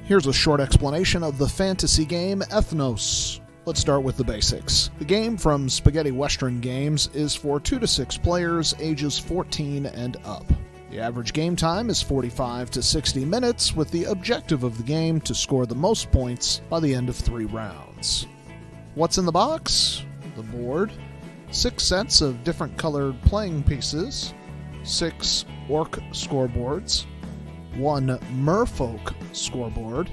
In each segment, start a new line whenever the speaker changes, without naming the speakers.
Here's a short explanation of the fantasy game Ethnos. Let's start with the basics. The game from Spaghetti Western Games is for 2 to 6 players ages 14 and up. The average game time is 45 to 60 minutes, with the objective of the game to score the most points by the end of 3 rounds. What's in the box? The board, 6 sets of different colored playing pieces, 6 orc scoreboards, 1 merfolk scoreboard,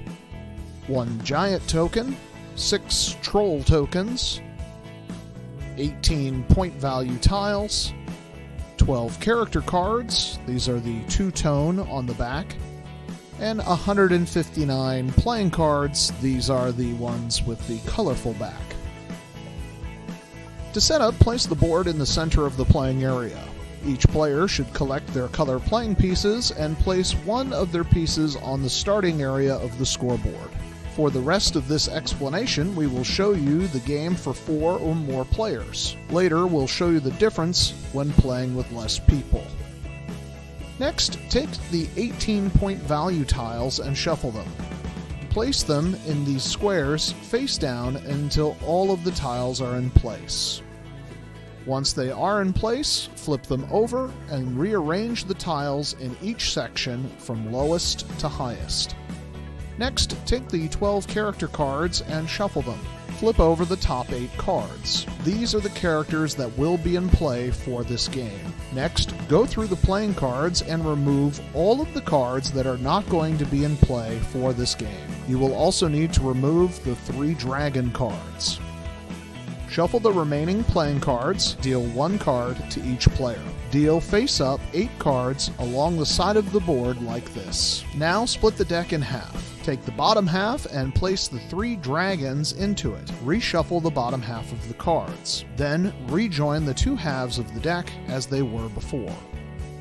1 giant token, 6 troll tokens, 18 point value tiles, 12 character cards, these are the two-tone on the back, and 159 playing cards, these are the ones with the colorful back. To set up, place the board in the center of the playing area. Each player should collect their color playing pieces and place one of their pieces on the starting area of the scoreboard. For the rest of this explanation, we will show you the game for 4 or more players. Later, we'll show you the difference when playing with less people. Next, take the 18-point value tiles and shuffle them. Place them in these squares face down until all of the tiles are in place. Once they are in place, flip them over and rearrange the tiles in each section from lowest to highest. Next, take the 12 character cards and shuffle them. Flip over the top 8 cards. These are the characters that will be in play for this game. Next, go through the playing cards and remove all of the cards that are not going to be in play for this game. You will also need to remove the 3 dragon cards. Shuffle the remaining playing cards, deal 1 card to each player. Deal face-up 8 cards along the side of the board like this. Now split the deck in half. Take the bottom half and place the 3 dragons into it. Reshuffle the bottom half of the cards. Then rejoin the 2 halves of the deck as they were before.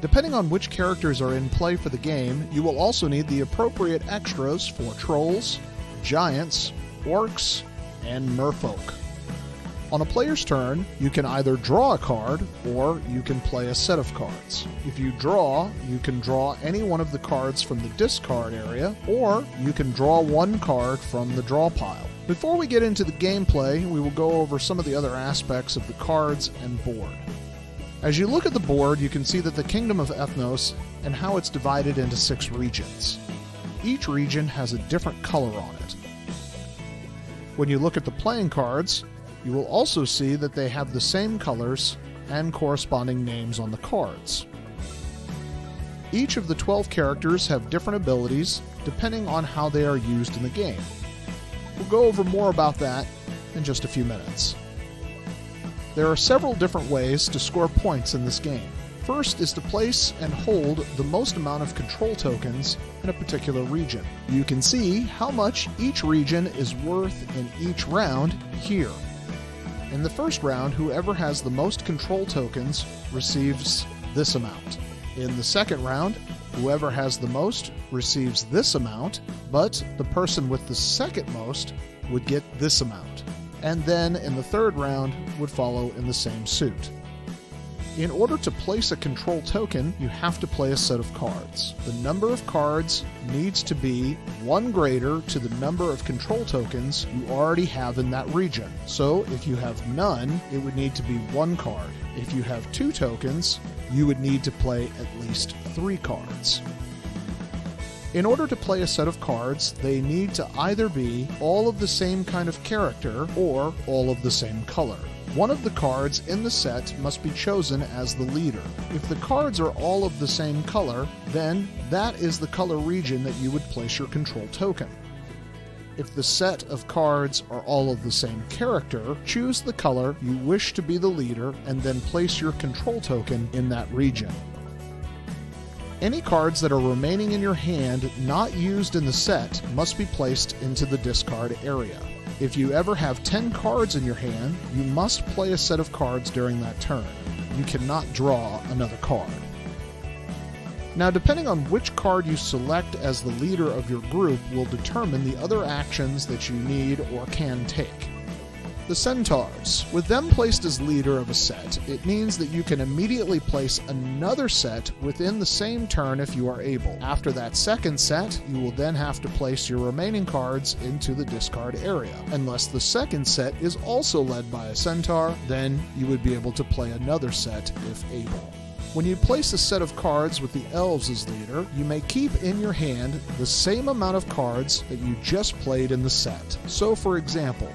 Depending on which characters are in play for the game, you will also need the appropriate extras for trolls, giants, orcs, and merfolk. On a player's turn, you can either draw a card, or you can play a set of cards. If you draw, you can draw any one of the cards from the discard area, or you can draw 1 card from the draw pile. Before we get into the gameplay, we will go over some of the other aspects of the cards and board. As you look at the board, you can see that the Kingdom of Ethnos and how it's divided into 6 regions. Each region has a different color on it. When you look at the playing cards, you will also see that they have the same colors and corresponding names on the cards. Each of the 12 characters have different abilities depending on how they are used in the game. We'll go over more about that in just a few minutes. There are several different ways to score points in this game. First is to place and hold the most amount of control tokens in a particular region. You can see how much each region is worth in each round here. In the first round, whoever has the most control tokens receives this amount. In the second round, whoever has the most receives this amount, but the person with the second most would get this amount. And then in the third round would follow in the same suit. In order to place a control token, you have to play a set of cards. The number of cards needs to be 1 greater to the number of control tokens you already have in that region. So if you have none, it would need to be 1 card. If you have 2 tokens, you would need to play at least 3 cards. In order to play a set of cards, they need to either be all of the same kind of character or all of the same color. One of the cards in the set must be chosen as the leader. If the cards are all of the same color, then that is the color region that you would place your control token. If the set of cards are all of the same character, choose the color you wish to be the leader and then place your control token in that region. Any cards that are remaining in your hand not used in the set must be placed into the discard area. If you ever have 10 cards in your hand, you must play a set of cards during that turn. You cannot draw another card. Now, depending on which card you select as the leader of your group will determine the other actions that you need or can take. The Centaurs. With them placed as leader of a set, it means that you can immediately place another set within the same turn if you are able. After that second set, you will then have to place your remaining cards into the discard area. Unless the second set is also led by a centaur, then you would be able to play another set if able. When you place a set of cards with the elves as leader, you may keep in your hand the same amount of cards that you just played in the set. So for example,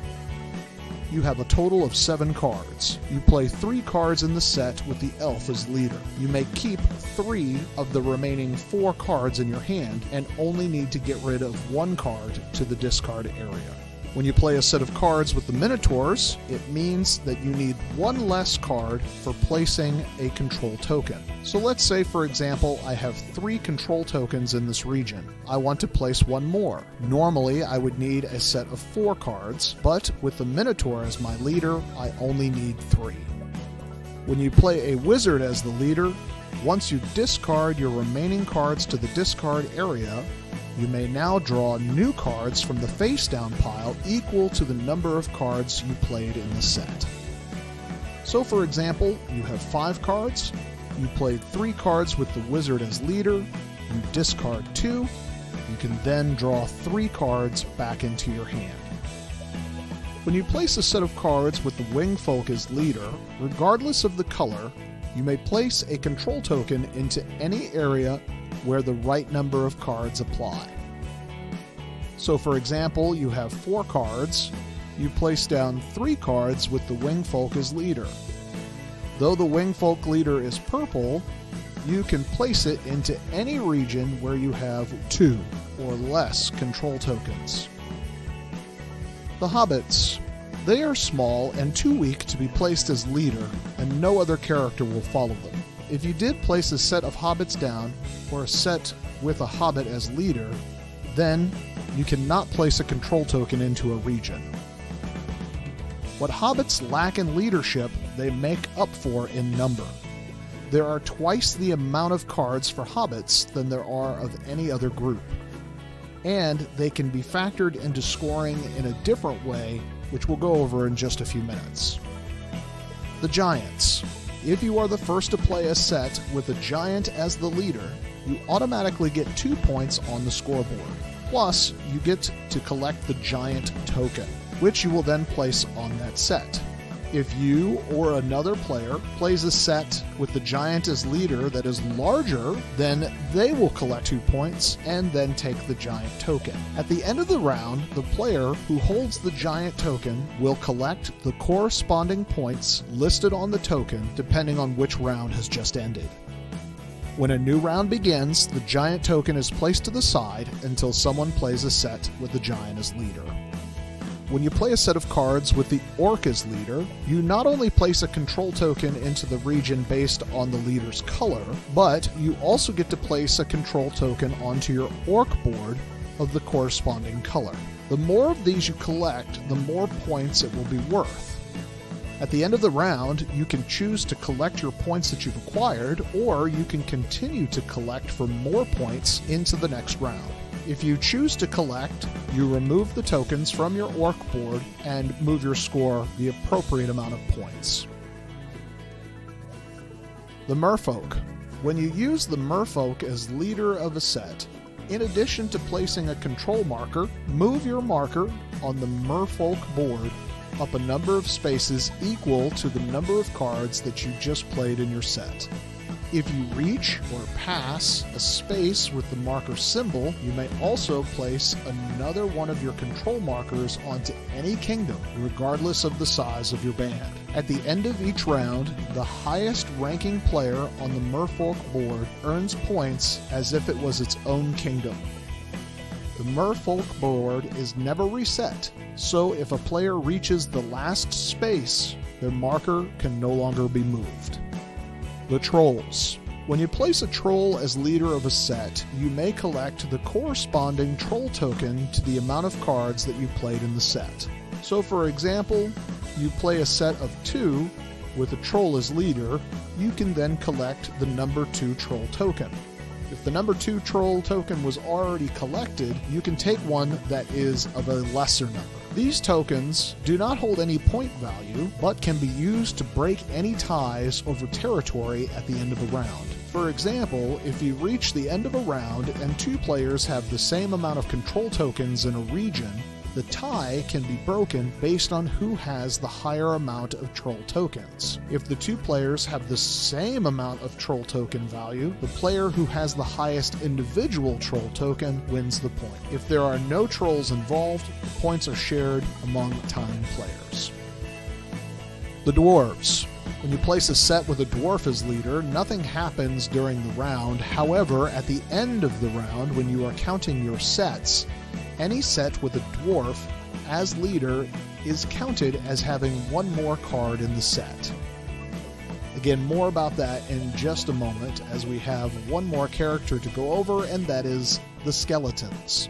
you have a total of 7 cards. You play 3 cards in the set with the elf as leader. You may keep 3 of the remaining 4 cards in your hand and only need to get rid of 1 card to the discard area. When you play a set of cards with the Minotaurs, it means that you need 1 less card for placing a control token. So let's say, for example, I have 3 control tokens in this region. I want to place 1 more. Normally, I would need a set of 4 cards, but with the Minotaur as my leader, I only need 3. When you play a wizard as the leader, once you discard your remaining cards to the discard area, you may now draw new cards from the face-down pile equal to the number of cards you played in the set. So for example, you have 5 cards, you played 3 cards with the wizard as leader, you discard 2, you can then draw 3 cards back into your hand. When you place a set of cards with the wing folk as leader, regardless of the color, you may place a control token into any area where the right number of cards apply. So for example, you have 4 cards, you place down 3 cards with the wingfolk as leader. Though the wingfolk leader is purple, you can place it into any region where you have 2 or less control tokens. The hobbits. They are small and too weak to be placed as leader, and no other character will follow them. If you did place a set of hobbits down, or a set with a hobbit as leader, then you cannot place a control token into a region. What hobbits lack in leadership, they make up for in number. There are twice the amount of cards for hobbits than there are of any other group. And they can be factored into scoring in a different way, which we'll go over in just a few minutes. The giants. If you are the first to play a set with a giant as the leader, you automatically get 2 points on the scoreboard. Plus, you get to collect the giant token, which you will then place on that set. If you or another player plays a set with the giant as leader that is larger, then they will collect 2 points and then take the giant token. At the end of the round, the player who holds the giant token will collect the corresponding points listed on the token depending on which round has just ended. When a new round begins, the giant token is placed to the side until someone plays a set with the giant as leader. When you play a set of cards with the orc as leader, you not only place a control token into the region based on the leader's color, but you also get to place a control token onto your orc board of the corresponding color. The more of these you collect, the more points it will be worth. At the end of the round, you can choose to collect your points that you've acquired, or you can continue to collect for more points into the next round. If you choose to collect, you remove the tokens from your orc board and move your score the appropriate amount of points. The merfolk. When you use the merfolk as leader of a set, in addition to placing a control marker, move your marker on the merfolk board up a number of spaces equal to the number of cards that you just played in your set. If you reach or pass a space with the marker symbol, you may also place another one of your control markers onto any kingdom, regardless of the size of your band. At the end of each round, the highest ranking player on the merfolk board earns points as if it was its own kingdom. The merfolk board is never reset, so if a player reaches the last space, their marker can no longer be moved. The trolls. When you place a troll as leader of a set, you may collect the corresponding troll token to the amount of cards that you played in the set. So for example, you play a set of 2 with a troll as leader, you can then collect the number 2 troll token. If the number 2 troll token was already collected, you can take one that is of a lesser number. These tokens do not hold any point value, but can be used to break any ties over territory at the end of a round. For example, if you reach the end of a round and two players have the same amount of control tokens in a region, the tie can be broken based on who has the higher amount of troll tokens. If the two players have the same amount of troll token value, the player who has the highest individual troll token wins the point. If there are no trolls involved, the points are shared among time players. The dwarves. When you place a set with a dwarf as leader, nothing happens during the round. However, at the end of the round, when you are counting your sets, any set with a dwarf as leader is counted as having one more card in the set. Again, more about that in just a moment, as we have one more character to go over, and that is the skeletons.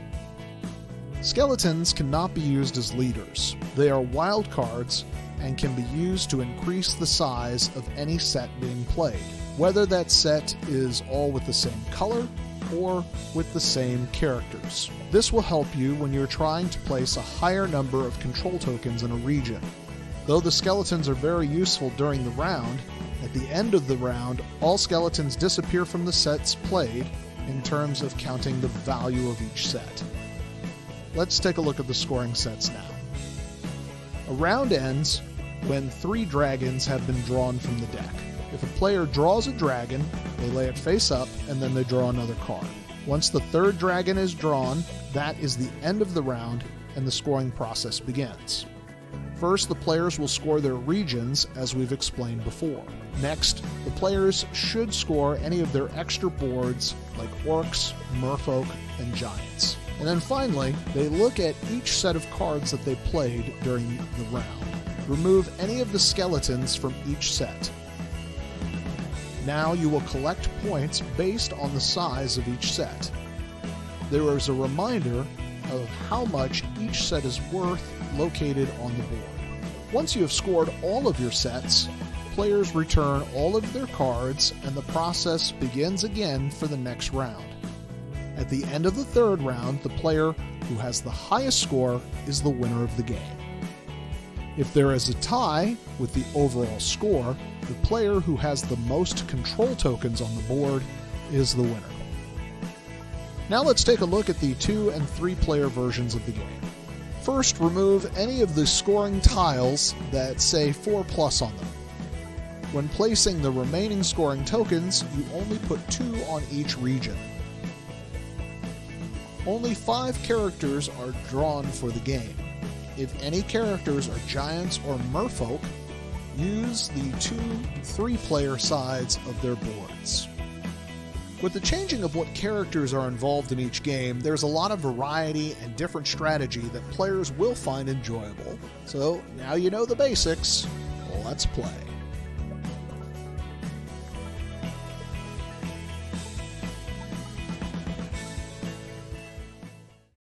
Skeletons cannot be used as leaders. They are wild cards and can be used to increase the size of any set being played, whether that set is all with the same color or with the same characters. This will help you when you're trying to place a higher number of control tokens in a region. Though the skeletons are very useful during the round, at the end of the round, all skeletons disappear from the sets played in terms of counting the value of each set. Let's take a look at the scoring sets now. A round ends when 3 dragons have been drawn from the deck. If a player draws a dragon, they lay it face up, and then they draw another card. Once the 3rd dragon is drawn, that is the end of the round, and the scoring process begins. First, the players will score their regions, as we've explained before. Next, the players should score any of their extra boards, like orcs, merfolk, and giants. And then finally, they look at each set of cards that they played during the round. Remove any of the skeletons from each set. Now you will collect points based on the size of each set. There is a reminder of how much each set is worth located on the board. Once you have scored all of your sets, players return all of their cards and the process begins again for the next round. At the end of the 3rd round, the player who has the highest score is the winner of the game. If there is a tie with the overall score, the player who has the most control tokens on the board is the winner. Now let's take a look at the 2 and 3 player versions of the game. First, remove any of the scoring tiles that say 4+ on them. When placing the remaining scoring tokens, you only put 2 on each region. Only 5 characters are drawn for the game. If any characters are giants or merfolk, use the 2 and 3 player sides of their boards. With the changing of what characters are involved in each game, there's a lot of variety and different strategy that players will find enjoyable. So now you know the basics, let's play.